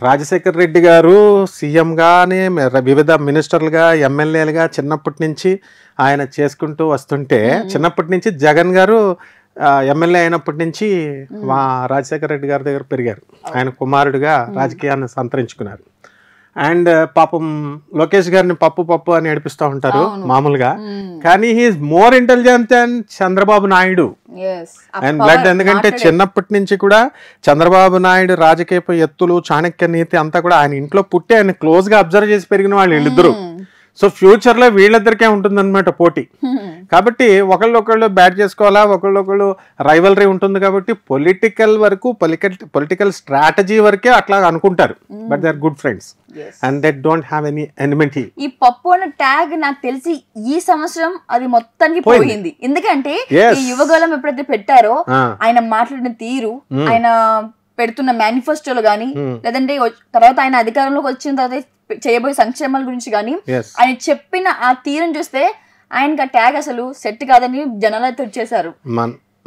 Rajasekhar Reddy గారు సీఎంగానే వివిధ మినిస్టర్లుగా, ఎమ్మెల్యేలుగా చిన్నప్పటి నుంచి ఆయన చేసుకుంటూ వస్తుంటే, చిన్నప్పటి నుంచి జగన్ గారు ఎమ్మెల్యే అయినప్పటి నుంచి మా రాజశేఖర రెడ్డి గారి దగ్గర పెరిగారు. ఆయన కుమారుడిగా రాజకీయాన్ని సంతరించుకున్నారు. అండ్ పాపం లోకేష్ గారిని పప్పు అని ఏడిపిస్తూ ఉంటారు మామూలుగా, కానీ he is more intelligent than Chandrababu Naidu. And blood, ఎందుకంటే చిన్నప్పటి నుంచి కూడా చంద్రబాబు నాయుడు రాజకీయ ఎత్తులు, చాణక్య నీతి అంతా కూడా ఆయన ఇంట్లో పుట్టి ఆయన క్లోజ్ గా అబ్జర్వ్ చేసి పెరిగిన వాళ్ళు వీళ్ళిద్దరు. సో ఫ్యూచర్ లో వీళ్ళిద్దరికే ఉంటుందన్నమాట పోటీ. కాబట్టి ఒకళ్ళొకళ్ళు బ్యాట్ చేసుకోవాలా, ఒకళ్ళొకళ్ళు రైవలరీ ఉంటుంది. కాబట్టి పొలిటికల్ వరకు, పొలిటికల్ స్ట్రాటజీ వరకే అట్లా అనుకుంటారు. But they are good friends and they don't have any enmity. ఈ పప్పు అన్న ట్యాగ్ నాకు తెలిసి ఈ సంవత్సరం అది మొత్తానికి పోయింది. ఎందుకంటే ఈ యువగలం ఎప్పుడైతే పెట్టారో ఆయన మాట్లాడిన తీరు, ఆయన పెడుతున్న మేనిఫెస్టోలు గానీ, లేదంటే తర్వాత ఆయన అధికారంలోకి వచ్చిన తర్వాత చేయబోయే సంక్షేమాల గురించి కానీ ఆయన చెప్పిన ఆ తీరుని చూస్తే ఆయనకి ఆ ట్యాగ్ అసలు సెట్ కాదని జనాలు అయితే వచ్చేసారు.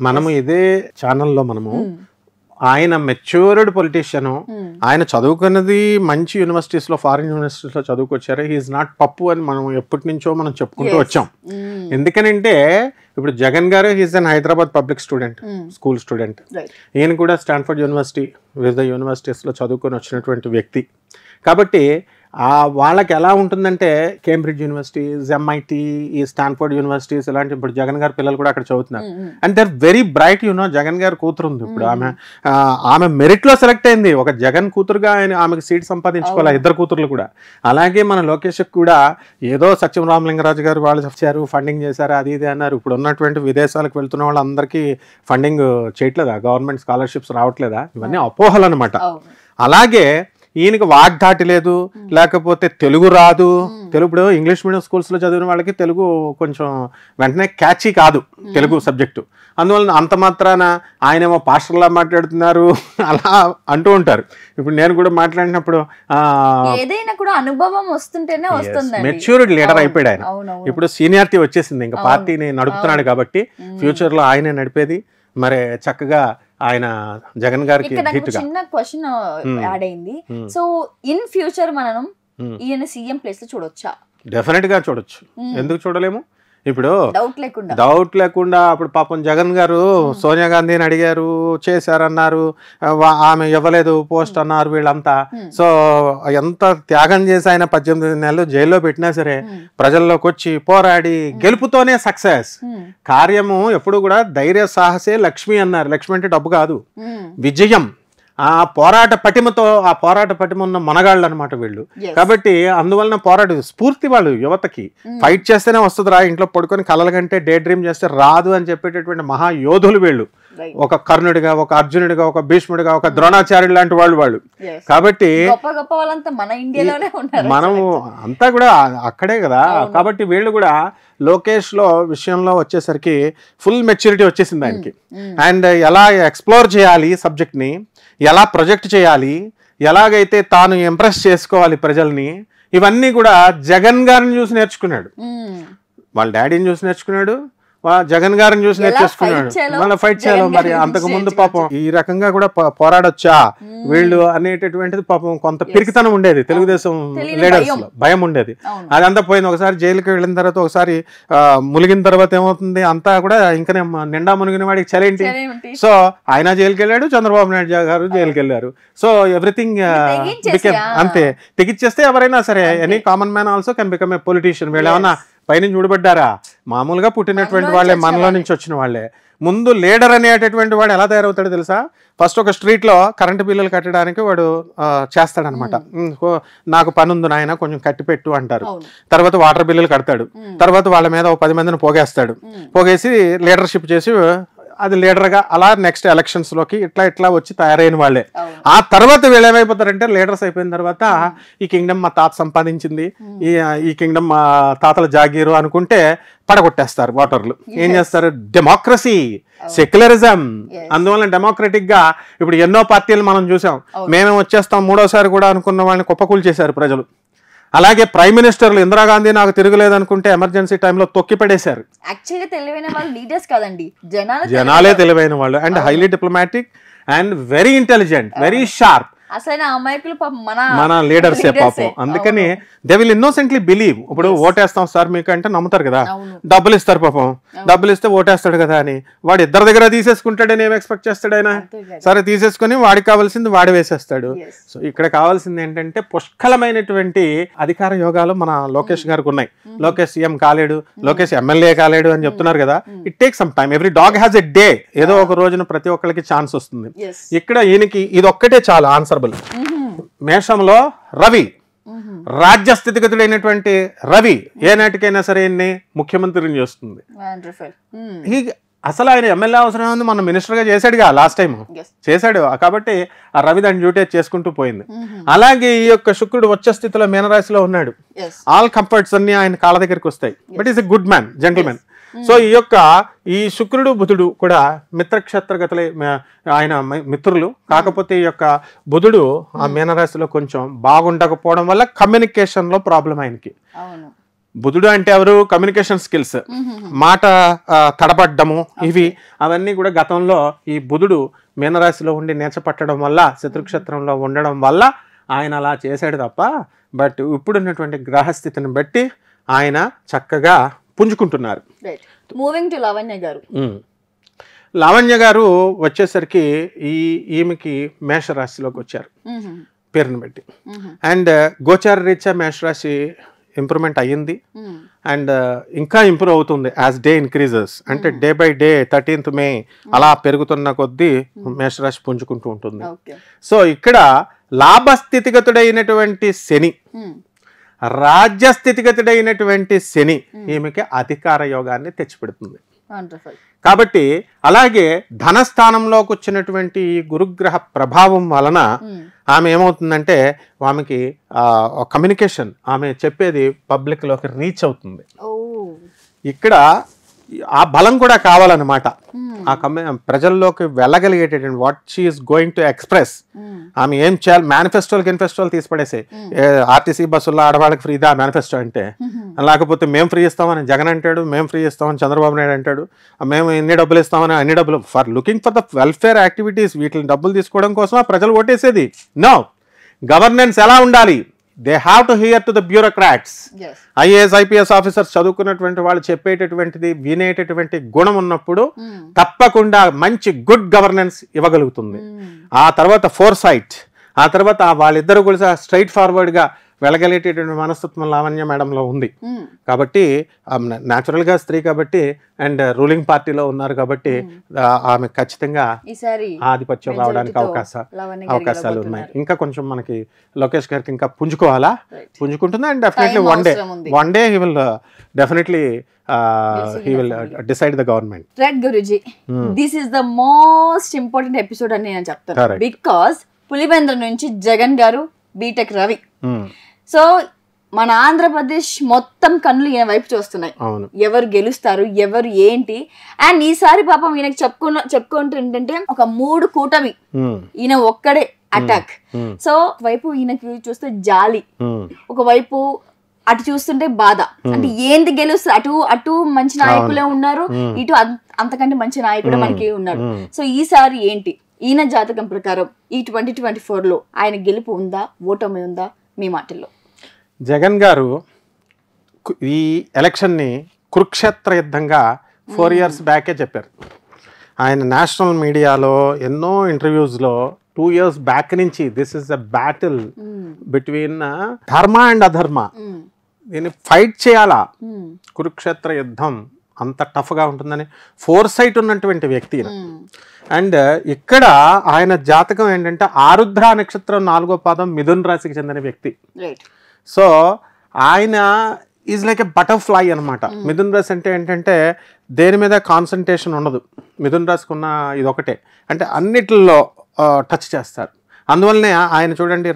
మనము ఇదే ఛానల్లో మనము ఆయన మెచ్యూర్డ్ పొలిటీషియన్, ఆయన చదువుకున్నది మంచి యూనివర్సిటీస్లో, ఫారిన్ యూనివర్సిటీస్లో చదువుకొచ్చారు. హీఈస్ నాట్ పప్పు అని మనం ఎప్పటి నుంచో మనం చెప్పుకుంటూ వచ్చాం. ఎందుకనంటే ఇప్పుడు Jagan garu he is an Hyderabad public student, school student. ఈయన కూడా స్టాన్ఫర్డ్ యూనివర్సిటీ, వివిధ యూనివర్సిటీస్లో చదువుకొని వచ్చినటువంటి వ్యక్తి. కాబట్టి వాళ్ళకి ఎలా ఉంటుందంటే కేంబ్రిడ్జ్ యూనివర్సిటీస్, MIT, ఈ స్టాన్ఫర్డ్ యూనివర్సిటీస్ ఇలాంటి, ఇప్పుడు జగన్ గారి పిల్లలు కూడా అక్కడ చదువుతున్నారు. And they are very bright. Jagan గారి కూతురు ఉంది ఇప్పుడు, ఆమె మెరిట్లో సెలెక్ట్ అయింది. ఒక జగన్ కూతురుగా ఆమెకు సీట్ సంపాదించుకోవాలి, ఇద్దరు కూతుర్లు కూడా. అలాగే మన లోకేష్ కూడా ఏదో సత్యం రామలింగరాజు గారు వాళ్ళు వచ్చారు, ఫండింగ్ చేశారు, అది ఇది అన్నారు. ఇప్పుడు ఉన్నటువంటి విదేశాలకు వెళ్తున్న వాళ్ళందరికీ ఫండింగ్ చేయట్లేదా? గవర్నమెంట్ స్కాలర్షిప్స్ రావట్లేదా? ఇవన్నీ అపోహలు అనమాట. అలాగే ఈయనకి వాగ్దాటి లేదు, లేకపోతే తెలుగు రాదు. తెలుగు ఇంగ్లీష్ మీడియం స్కూల్స్లో చదివిన వాళ్ళకి తెలుగు కొంచెం వెంటనే క్యాచీ కాదు తెలుగు సబ్జెక్టు. అందువలన అంత మాత్రాన ఆయనేమో పాస్టర్లా మాట్లాడుతున్నారు అలా అంటూ ఉంటారు. ఇప్పుడు నేను కూడా మాట్లాడినప్పుడు ఏదైనా కూడా అనుభవం వస్తుంటేనే వస్తుంది. మెచ్యూర్డ్ లీడర్ అయిపోయాడు ఆయన. ఇప్పుడు సీనియారిటీ వచ్చేసింది, ఇంకా పార్టీని నడుపుతున్నాడు కాబట్టి ఫ్యూచర్లో ఆయనే నడిపేది. మరి చక్కగా ఆయన జగన్ గారికి చిన్న క్వశ్చన్ యాడ్ అయింది. సో ఇన్ ఫ్యూచర్ మనం ఈయన సీఎం ప్లేస్ లో చూడొచ్చా? డెఫినెట్ గా చూడొచ్చు. ఎందుకు చూడలేము? ఇప్పుడు డౌట్ లేకుండా అప్పుడు పాపం జగన్ గారు సోనియా గాంధీని అడిగారు, చేశారన్నారు, ఆమె ఇవ్వలేదు పోస్ట్ అన్నారు వీళ్ళంతా. సో ఎంత త్యాగం చేసి ఆయన 18 నెలలు జైల్లో పెట్టినా సరే ప్రజల్లోకి వచ్చి పోరాడి గెలుపుతోనే సక్సెస్. కార్యము ఎప్పుడు కూడా ధైర్య సాహసే లక్ష్మి అన్నారు. లక్ష్మి అంటే డబ్బు కాదు, విజయం. ఆ పోరాట పటిమ ఉన్న మనగాళ్ళు అనమాట వీళ్ళు. కాబట్టి అందువలన స్ఫూర్తి వాళ్ళు యువతకి. ఫైట్ చేస్తేనే వస్తుందిరా, ఇంట్లో పడుకొని కలల కంటే డే డ్రీమ్ చేస్తే రాదు అని చెప్పేటటువంటి మహాయోధులు వీళ్ళు. ఒక కర్ణుడిగా, ఒక అర్జునుడిగా, ఒక భీష్ముడిగా, ఒక ద్రోణాచార్యుడు లాంటి వాళ్ళు. కాబట్టి మనం అంతా కూడా అక్కడే కదా. కాబట్టి వీళ్ళు కూడా లోకేష్ లో విషయంలో వచ్చేసరికి ఫుల్ మెచ్యూరిటీ వచ్చేసింది ఆయనకి. అండ్ ఎలా ఎక్స్ప్లోర్ చేయాలి సబ్జెక్ట్ ని, ఎలా ప్రొజెక్ట్ చేయాలి, ఎలాగైతే తాను ఇంప్రెస్ చేసుకోవాలి ప్రజల్ని, ఇవన్నీ కూడా జగన్ గారిని చూసి నేర్చుకున్నాడు. వాళ్ళ డాడీని చూసి నేర్చుకున్నాడు, జగన్ గారిని చూసి నేర్చేసుకున్నాడు. మళ్ళీ ఫైట్ చేయాలి. మరి అంతకు ముందు పాపం ఈ రకంగా కూడా పోరాడొచ్చా వీళ్ళు అనేటటువంటిది పాపం కొంత పిరికితనం ఉండేది తెలుగుదేశం లీడర్స్ లో, భయం ఉండేది. అదంతా పోయింది. ఒకసారి జైలుకి వెళ్ళిన తర్వాత, ఒకసారి మునిగిన తర్వాత ఏమవుతుంది, అంతా కూడా ఇంకా నిండా మునిగిన వాడికి చలేంటి. సో ఆయన జైలుకి వెళ్ళాడు, చంద్రబాబు నాయుడు గారు జైలుకి వెళ్ళారు. సో ఎవ్రీథింగ్ బికేమ్ అంతే. తెగిచ్చేస్తే ఎవరైనా సరే, any common man also can become a politician. వీళ్ళు ఏమన్నా పైన చూడబడ్డారా? మామూలుగా పుట్టినటువంటి వాళ్ళే, మనలో నుంచి వచ్చిన వాళ్ళే. ముందు లీడర్ అనేటటువంటి వాడు ఎలా తయారవుతాడో తెలుసా? ఫస్ట్ ఒక స్ట్రీట్లో కరెంటు బిల్లులు కట్టడానికి వాడు చేస్తాడనమాట. నాకు పని ఉంది నాయన కొంచెం కట్టిపెట్టు అంటారు. తర్వాత వాటర్ బిల్లులు కడతాడు. తర్వాత వాళ్ళ మీద 10 మందిని పోగేస్తాడు. పోగేసి లీడర్షిప్ చేసి అది లీడర్గా అలా నెక్స్ట్ ఎలక్షన్స్ లోకి ఇట్లా వచ్చి తయారైన వాళ్ళే. ఆ తర్వాత వీళ్ళు ఏమైపోతారంటే, లీడర్స్ అయిపోయిన తర్వాత ఈ కింగ్డమ్ మా తాత సంపాదించింది, ఈ కింగ్డమ్ మా తాతల జాగీరు అనుకుంటే పడగొట్టేస్తారు ఓటర్లు. ఏం చేస్తారు? Democracy, secularism. అందువల్ల డెమోక్రటిక్ గా ఇప్పుడు ఎన్నో పార్టీలు మనం చూసాం. మేమే వచ్చేస్తాం మూడోసారి కూడా అనుకున్న వాళ్ళని కుప్పకూలు చేశారు ప్రజలు. అలాగే ప్రైమ్ మినిస్టర్లు ఇందిరాగాంధీ నాకు తిరగలేదు అనుకుంటే ఎమర్జెన్సీ టైంలో తొక్కి పడేశారు. యాక్చువల్గా తెలివైన వాళ్ళు లీడర్స్ కాదండి, జనాలే తెలివైన వాళ్ళు. And highly diplomatic and very intelligent, very sharp. అసలు అమాయకులు మన లీడర్సే పాపం. అందుకని దే విల్ ఇన్నోసెంట్లీ బిలీవ్. ఇప్పుడు ఓటేస్తాం సార్ మీకు అంటే నమ్ముతారు కదా, డబ్బులు ఇస్తారు పాపం. డబ్బులు ఇస్తే ఓటేస్తాడు కదా అని వాడు ఇద్దరి దగ్గర తీసేసుకుంటాడని ఏం ఎక్స్పెక్ట్ చేస్తాడు ఆయన? సరే తీసేసుకుని వాడికి కావాల్సింది వాడు వేసేస్తాడు. సో ఇక్కడ కావాల్సింది ఏంటంటే పుష్కలమైనటువంటి అధికార యోగాలు మన లోకేష్ గారికి ఉన్నాయి. లోకేష్ సీఎం కాలేడు, లోకేష్ ఎమ్మెల్యే కాలేడు అని చెప్తున్నారు కదా. It take some time. Every dog has a day. ఏదో ఒక రోజున ప్రతి ఒక్కరికి ఛాన్స్ వస్తుంది. ఇక్కడ ఈయనకి ఇది ఒక్కటే చాలు ఆన్సరబుల్. మేషంలో రవి, రాజ్య స్థితిగతుడైనటువంటి రవి ఏ నాటికైనా సరే ముఖ్యమంత్రిని చేస్తుంది. అసలు ఆయన ఎమ్మెల్యే అవసరం ఉంది, మన మినిస్టర్ గా చేశాడుగా లాస్ట్ టైం చేశాడు. కాబట్టి ఆ రవి దాని డ్యూటీ చేసుకుంటూ పోయింది. అలాగే ఈ యొక్క శుక్రుడు వచ్చే స్థితిలో మీనరాశిలో ఉన్నాడు. ఆల్ కంఫర్ట్స్ అన్ని ఆయన కాళ్ళ దగ్గరికి వస్తాయి. But is a good man, gentlemen. So ఈ శుక్రుడు బుధుడు కూడా మిత్రక్షేత్రగతులే, ఆయన మిత్రులు. కాకపోతే ఈ యొక్క బుధుడు ఆ మీనరాశిలో కొంచెం బాగుండకపోవడం వల్ల కమ్యూనికేషన్ లో ప్రాబ్లం ఆయనకి. బుధుడు అంటే ఎవరు? కమ్యూనికేషన్ స్కిల్స్, మాట తడబడ్డము, ఇవి అవన్నీ కూడా గతంలో ఈ బుధుడు మీనరాశిలో ఉండి నేర్చపట్టడం వల్ల, శత్రుక్షేత్రంలో ఉండడం వల్ల ఆయన అలా చేశాడు తప్ప, బట్ ఇప్పుడున్నటువంటి గ్రహస్థితిని బట్టి ఆయన చక్కగా పుంజుకుంటున్నారు. మూవింగ్ టు లావణ్య గారు. లావణ్య గారు వచ్చేసరికి ఈమెకి మేషరాశిలోకి వచ్చారు పేరుని బట్టి. అండ్ గోచార రీత్యా మేషరాశి ఇంప్రూవ్మెంట్ అయ్యింది అండ్ ఇంకా ఇంప్రూవ్ అవుతుంది యాజ్ డే ఇంక్రీజెస్. అంటే day by day 13th May అలా పెరుగుతున్న కొద్దీ మేషరాశి పుంజుకుంటూ ఉంటుంది. సో ఇక్కడ లాభస్థితిగతుడైనటువంటి శని, రాజ్యస్థితిగతుడైనటువంటి శని ఈమెకి అధికార యోగాన్ని తెచ్చిపెడుతుంది. కాబట్టి అలాగే ధనస్థానంలోకి వచ్చినటువంటి ఈ గురుగ్రహ ప్రభావం వలన ఆమె ఏమవుతుందంటే ఆమెకి కమ్యూనికేషన్, ఆమె చెప్పేది పబ్లిక్ లోకి రీచ్ అవుతుంది. ఇక్కడ ఆ బలం కూడా కావాలన్నమాట. ఆ ప్రజల్లోకి వెళ్ళగలిగేటటువంటి what she is going to express. ఆమె ఏం చేయాలి? మేనిఫెస్టోలు తీసి పడేసే. ఆర్టీసీ బస్సుల్లో ఆడవాళ్ళకి ఫ్రీదా మేనిఫెస్టో అంటే, లేకపోతే మేము ఫ్రీ ఇస్తామని జగన్ అంటాడు, మేము ఫ్రీ ఇస్తామని చంద్రబాబు నాయుడు అంటాడు, మేము ఎన్ని డబ్బులు ఇస్తామని అన్ని డబ్బులు for looking for the welfare activities, వీటిని డబ్బులు తీసుకోవడం కోసం ప్రజలు ఓటేసేది. నో, గవర్నెన్స్ ఎలా ఉండాలి? They have to hear to the bureaucrats. IAS IPS officers చదువుకున్నటువంటి వాళ్ళు చెప్పేటటువంటిది వినేటటువంటి గుణం ఉన్నప్పుడు తప్పకుండా మంచి గుడ్ గవర్నెన్స్ ఇవ్వగలుగుతుంది. ఆ తర్వాత ఫోర్సైట్, ఆ తర్వాత వాళ్ళిద్దరు కూడా స్ట్రైట్ ఫార్వర్డ్గా వెళ్ళగలిగేటటువంటి మనస్తత్వం లావణ్య మేడంలో ఉంది. కాబట్టి న్యాచురల్గా స్త్రీ కాబట్టి అండ్ రూలింగ్ పార్టీలో ఉన్నారు కాబట్టి ఆమె ఖచ్చితంగా ఆధిపత్యం రావడానికి అవకాశాలు ఉన్నాయి. ఇంకా కొంచెం మనకి లోకేష్ గారికి ఇంకా పుంజుకుంటుంది and definitely one day he will definitely he will decide the government. Right, Guruji. This is the most important episode అని నేను చెప్తాను. Because పులివెందుల నుంచి జగన్ గారు, బీటెక్ రవి. సో మన ఆంధ్రప్రదేశ్ మొత్తం కన్నులు ఈయన వైపు చూస్తున్నాయి. ఎవరు గెలుస్తారు, ఎవరు ఏంటి. అండ్ ఈసారి పాపం ఈయనకి చెప్పుకుంటూ ఏంటంటే ఒక 3 కూటమి, ఈయన ఒక్కడే అటాక్. సో వైపు ఈయనకి చూస్తే జాలి, ఒకవైపు అటు చూస్తుంటే బాధ. అంటే ఏంది గెలుస్తారు? అటు మంచి నాయకులే ఉన్నారు, ఇటు అంతకంటే మంచి నాయకుడు మనకి ఉన్నారు. సో ఈసారి ఏంటి ఈయన జాతకం ప్రకారం ఈ 2024లో ఆయన గెలుపు ఉందా, ఓటమి ఉందా? మీ మాటల్లో. జగన్ గారు ఈ ఎలక్షన్ని కురుక్షేత్ర యుద్ధంగా 4 years బ్యాకే చెప్పారు. ఆయన నేషనల్ మీడియాలో ఎన్నో ఇంటర్వ్యూస్లో 2 years బ్యాక్ నుంచి this is a battle between ధర్మ అండ్ అధర్మ, దీన్ని ఫైట్ చేయాలా, కురుక్షేత్ర యుద్ధం అంత టఫ్గా ఉంటుందని ఫోర్సైట్ ఉన్నటువంటి వ్యక్తి. అండ్ ఇక్కడ ఆయన జాతకం ఏంటంటే ఆరుద్ర నక్షత్రం 4వ పాదం మిథున్ రాశికి చెందిన వ్యక్తి. సో ఆయన ఈజ్ లైక్ ఎ బటర్ఫ్లై అనమాట. మిథున్ రాశి అంటే ఏంటంటే దేని మీద కాన్సన్ట్రేషన్ ఉండదు. మిథున్ రాశికి ఉన్న ఇది ఒకటే, అంటే అన్నిటిలో టచ్ చేస్తారు. అందువల్లనే ఆయన చూడండి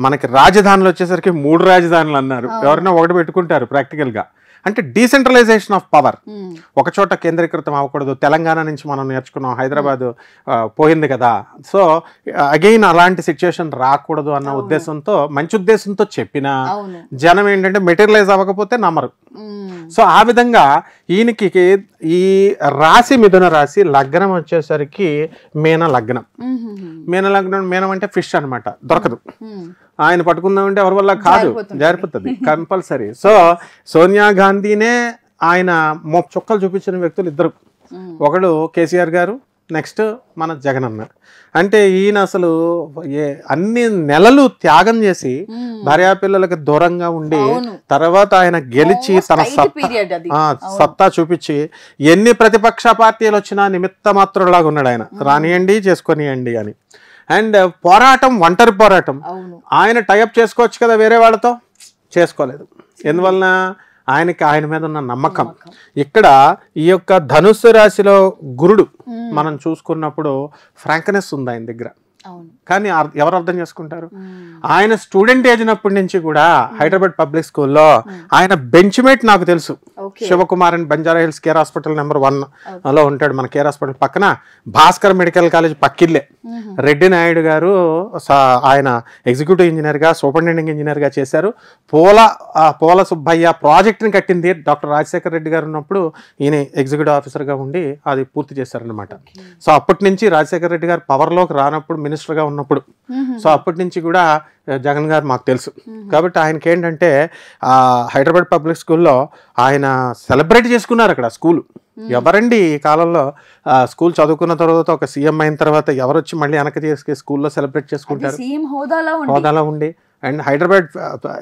మనకి రాజధానులు వచ్చేసరికి 3 రాజధానులు అన్నారు. ఎవరైనా ఒకటి పెట్టుకుంటారు ప్రాక్టికల్గా. అంటే డీసెంట్రలైజేషన్ ఆఫ్ పవర్, ఒక చోట కేంద్రీకృతం అవ్వకూడదు. తెలంగాణ నుంచి మనం నేర్చుకున్నాం, హైదరాబాద్ పోయింది కదా. సో అగైన్ అలాంటి సిచ్యుయేషన్ రాకూడదు అన్న ఉద్దేశంతో, మంచి ఉద్దేశంతో చెప్పినా జనం ఏంటంటే మెటీరియలైజ్ అవ్వకపోతే నమ్మరు. సో ఆ విధంగా ఈయనకి ఈ రాశి మిథున రాశి, లగ్నం వచ్చేసరికి మీన లగ్నం. మీనం అంటే ఫిష్ అనమాట, దొరకదు. ఆయన పట్టుకుందామంటే ఎవరి వల్ల కాదు, జారిపోతుంది కంపల్సరీ. సో సోనియా గాంధీనే ఆయన చుక్కలు చూపించిన వ్యక్తులు ఇద్దరు. ఒకడు కేసీఆర్ గారు, నెక్స్ట్ మన జగన్ అన్న. అంటే ఈయన అసలు అన్ని నెలలు త్యాగం చేసి భార్యాపిల్లలకి దూరంగా ఉండి తర్వాత ఆయన గెలిచి తన సత్తా చూపించి ఎన్ని ప్రతిపక్ష పార్టీలు వచ్చినా నిమిత్త మాత్రులాగా ఉన్నాడు ఆయన. రానియండి, చేసుకొనియండి అని. అండ్ పోరాటం, ఒంటరి పోరాటం. ఆయన టైఅప్ చేసుకోవచ్చు కదా వేరే వాళ్ళతో, చేసుకోలేదు. ఎందువలన ఆయన మీద ఉన్న నమ్మకం. ఇక్కడ ఈ యొక్క ధనుస్సు రాశిలో గురుడు మనం చూసుకున్నప్పుడు ఫ్రాంక్నెస్ ఉంది ఆయన దగ్గర. కానీ ఎవరు అర్థం చేసుకుంటారు? ఆయన స్టూడెంట్ ఏజ్ నప్పటి నుంచి కూడా హైదరాబాద్ పబ్లిక్ స్కూల్లో ఆయన బెంచ్ మేట్ నాకు తెలుసు. శివకుమార్ అని Banjara hills care hospital number 1 లో ఉంటాడు. మన కేర్ హాస్పిటల్ పక్కన భాస్కర్ మెడికల్ కాలేజ్ పక్కిల్లే. రెడ్డి నాయుడు గారు ఆయన ఎగ్జిక్యూటివ్ ఇంజనీర్ గా సూపరింటెండెంట్ ఇంజనీర్ గా చేశారు. పోల సుబ్బయ్య ప్రాజెక్ట్ ని కట్టింది డాక్టర్ రాజశేఖర్ రెడ్డి గారు ఉన్నప్పుడు ఈయన ఎగ్జిక్యూటివ్ ఆఫీసర్ గా ఉండి అది పూర్తి చేశారనమాట. సో అప్పటి నుంచి రాజశేఖర్ రెడ్డి గారు పవర్ లోకి రానప్పుడు మినిస్టర్ గా ఉన్నప్పుడు సో అప్పటి నుంచి కూడా జగన్ గారు మాకు తెలుసు. కాబట్టి ఆయనకి ఏంటంటే హైదరాబాద్ పబ్లిక్ స్కూల్లో ఆయన సెలబ్రేట్ చేసుకున్నారు అక్కడ స్కూల్. ఎవరండి ఈ కాలంలో స్కూల్ చదువుకున్న తర్వాత ఒక సీఎం అయిన తర్వాత ఎవరు వచ్చి మళ్ళీ వెనక చేసి స్కూల్లో సెలబ్రేట్ చేసుకుంటారు హోదాలో ఉండి. And Hyderabad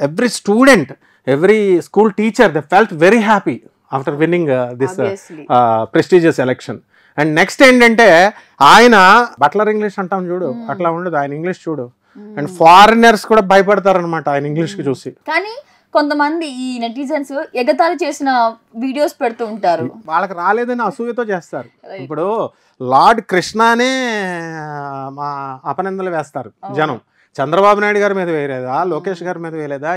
every student every school teacher they felt very happy after winning this prestigious election. And next ఏంటంటే ఆయన బట్లర్ ఇంగ్లీష్ అంటాం చూడు, అట్లా ఉండదు ఆయన ఇంగ్లీష్ చూడు. అండ్ ఫారినర్స్ కూడా భయపడతారు అనమాట ఆయన ఇంగ్లీష్ కి చూసి. కానీ కొంతమంది ఈ నెటిజన్స్ ఎగతాళి చేసిన వీడియోస్ పెడుతూ ఉంటారు, వాళ్ళకి రాలేదని అసూయతో చేస్తారు. ఇప్పుడు లార్డ్ కృష్ణనే మా అపనిందలు వేస్తారు జనం. చంద్రబాబు నాయుడు గారి మీద వేయలేదా, లోకేష్ గారి మీద వేయలేదా?